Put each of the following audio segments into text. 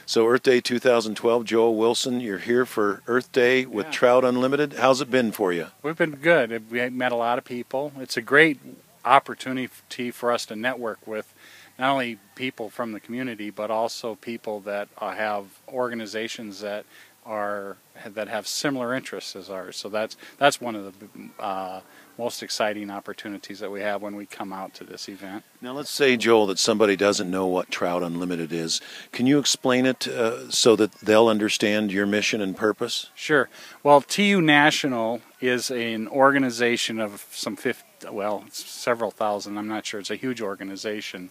So Earth Day 2012, Joel Wilson, you're here for Earth Day with Trout Unlimited. How's it been for you? We've been good. We met a lot of people. It's a great opportunity for us to network with not only people from the community, but also people that have organizations that have similar interests as ours. So that's one of the most exciting opportunities that we have when we come out to this event. Now let's say, Joel, that somebody doesn't know what Trout Unlimited is. Can you explain it so that they'll understand your mission and purpose? Sure. Well, TU National is an organization of several thousand. I'm not sure. It's a huge organization.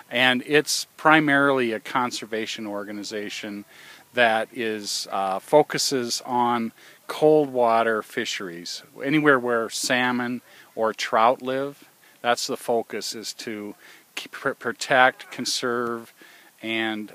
And it's primarily a conservation organization that focuses on cold water fisheries. Anywhere where salmon or trout live, that's the focus, is to protect, conserve, and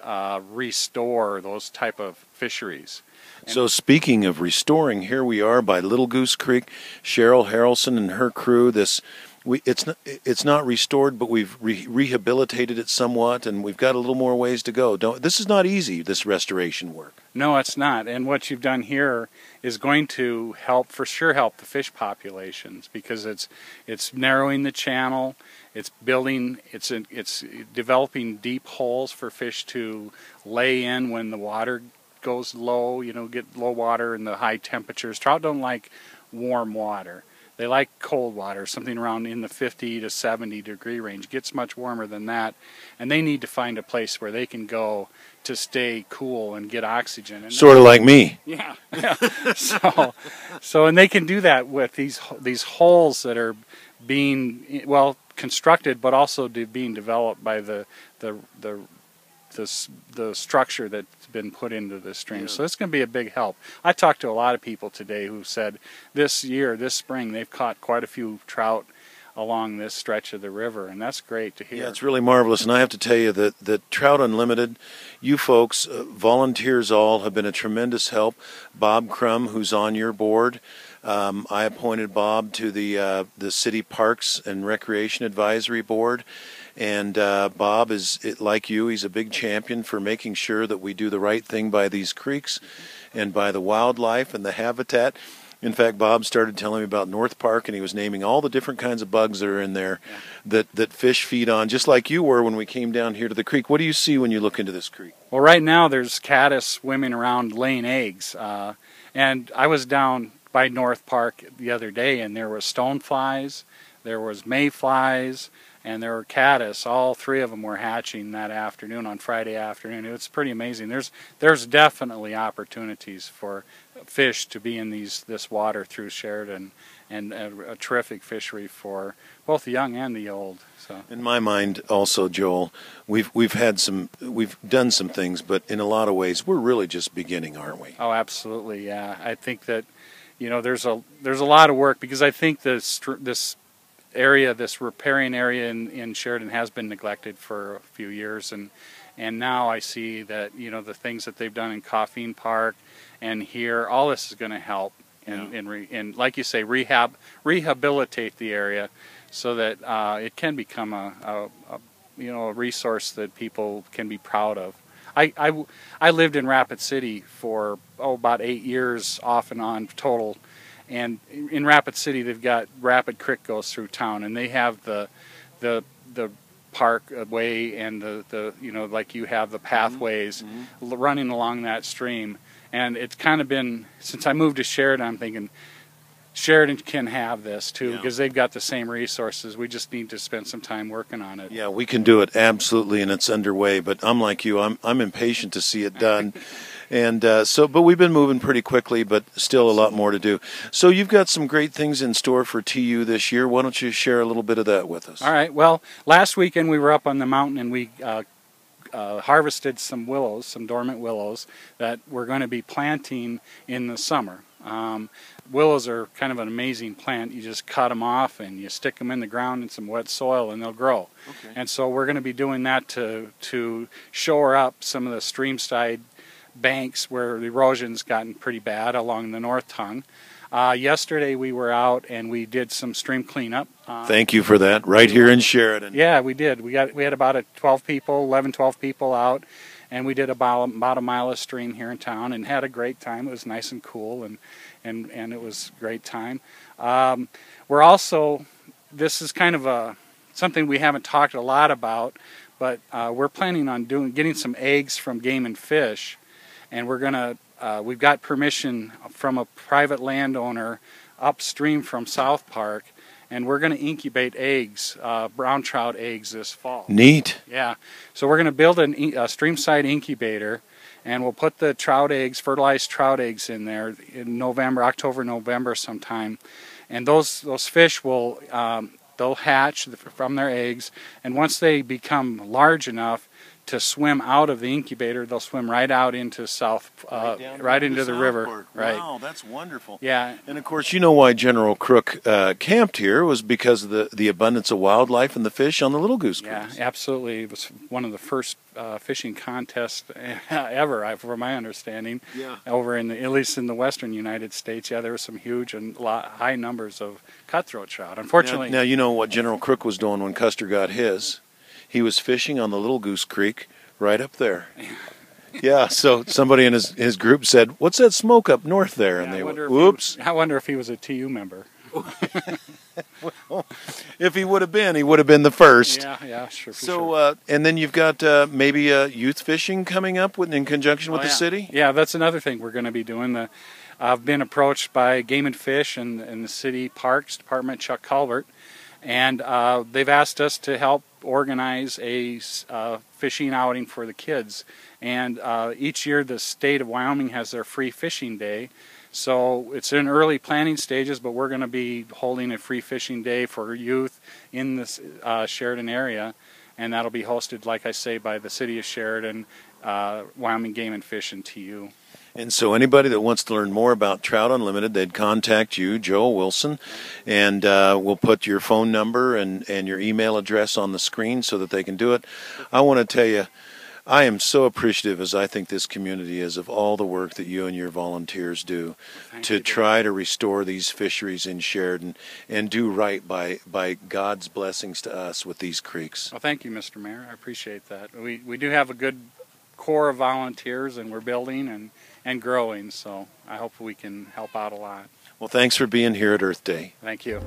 restore those type of fisheries. So speaking of restoring, here we are by Little Goose Creek. Cheryl Harrelson and her crew. It's not restored, but we've rehabilitated it somewhat, and we've got a little more ways to go. This is not easy, this restoration work. No, it's not. And what you've done here is going to for sure help the fish populations, because it's narrowing the channel, it's developing deep holes for fish to lay in when the water goes low. Get low water and the high temperatures. Trout don't like warm water. They like cold water, something around in the 50 to 70 degree range. It gets much warmer than that, and they need to find a place where they can go to stay cool and get oxygen. And sort of like me. Yeah. And they can do that with these holes that are being constructed, but also being developed by the structure that's been put into the stream. Yeah. So it's going to be a big help. I talked to a lot of people today who said this spring, they've caught quite a few trout along this stretch of the river, and that's great to hear. Yeah, it's really marvelous, and I have to tell you that Trout Unlimited, you folks, volunteers all, have been a tremendous help. Bob Crum, who's on your board, I appointed Bob to the City Parks and Recreation Advisory Board, and Bob is, like you, he's a big champion for making sure that we do the right thing by these creeks and by the wildlife and the habitat. In fact, Bob started telling me about North Park, and he was naming all the different kinds of bugs that are in there that fish feed on, just like you were when we came down here to the creek. What do you see when you look into this creek? Well, right now there's caddis swimming around laying eggs, and I was down by North Park the other day, and there were stoneflies, there was mayflies, and there were caddis. All three of them were hatching that afternoon, on Friday afternoon. It's pretty amazing. There's definitely opportunities for fish to be in this water through Sheridan, and a terrific fishery for both the young and the old. So, in my mind, also, Joel, we've done some things, but in a lot of ways, we're really just beginning, aren't we? Oh, absolutely, yeah. I think that there's a lot of work, because I think this riparian area in Sheridan has been neglected for a few years, and now I see that the things that they've done in Coffeen Park and here, all this is going to help and like you say, rehabilitate the area so that it can become a resource that people can be proud of. I lived in Rapid City for about 8 years off and on total. And in Rapid City, they've got Rapid Creek goes through town, and they have the parkway and the like you have the pathways running along that stream. And it's kind of been, since I moved to Sheridan, I'm thinking Sheridan can have this too, because they've got the same resources. We just need to spend some time working on it. Yeah, we can do it, absolutely, and it's underway. But I'm like you, I'm impatient to see it done. And but we've been moving pretty quickly, but still a lot more to do. So you've got some great things in store for TU this year. Why don't you share a little bit of that with us? All right. Well, last weekend we were up on the mountain, and we harvested some willows, some dormant willows that we're going to be planting in the summer. Willows are kind of an amazing plant. You just cut them off and you stick them in the ground in some wet soil, and they'll grow. Okay. And so we're going to be doing that to shore up some of the stream-side banks where the erosion's gotten pretty bad along the north tongue. Yesterday we were out and we did some stream cleanup. Thank you for that, right here in Sheridan. Yeah, we did. We had about 12 people out, and we did about a mile of stream here in town and had a great time. It was nice and cool, and it was a great time. We're also, this is kind of something we haven't talked a lot about, but we're planning on getting some eggs from Game and Fish, and we've got permission from a private landowner upstream from South Park, and we're going to incubate eggs, brown trout eggs, this fall. Neat. Yeah, so we're going to build a streamside incubator, and we'll put the trout eggs, fertilized trout eggs, in there in October, November sometime, and those fish will they'll hatch from their eggs, and once they become large enough to swim out of the incubator, they'll swim right out into right into the river. Right. Wow, that's wonderful. Yeah. And of course, you know why General Crook camped here was because of the abundance of wildlife and the fish on the Little Goose Creek. Yeah, absolutely. It was one of the first fishing contests ever, from my understanding. Yeah. Over at least in the western United States. Yeah, there were some huge and high numbers of cutthroat trout. Unfortunately. Now you know what General Crook was doing when Custer got his. He was fishing on the Little Goose Creek right up there. Yeah, so somebody in his group said, "What's that smoke up north there?" And they went, "Whoops." I wonder if he was a TU member. Well, if he would have been the first. Yeah, sure. So, and then you've got maybe youth fishing coming up in conjunction with the city? Yeah, that's another thing we're going to be doing. I've been approached by Game and Fish and the City Parks Department, Chuck Culvert, and they've asked us to help organize a fishing outing for the kids. And each year the state of Wyoming has their free fishing day. So it's in early planning stages, but we're going to be holding a free fishing day for youth in this Sheridan area. And that'll be hosted, like I say, by the City of Sheridan, Wyoming Game and Fish, and TU. And so anybody that wants to learn more about Trout Unlimited, they'd contact you, Joel Wilson, and we'll put your phone number and your email address on the screen so that they can do it. I want to tell you, I am so appreciative, as I think this community is, of all the work that you and your volunteers do to try to restore these fisheries in Sheridan and do right by God's blessings to us with these creeks. Well, thank you, Mr. Mayor. I appreciate that. We do have a good core of volunteers, and we're building and growing, so I hope we can help out a lot. Well, thanks for being here at Earth Day. Thank you.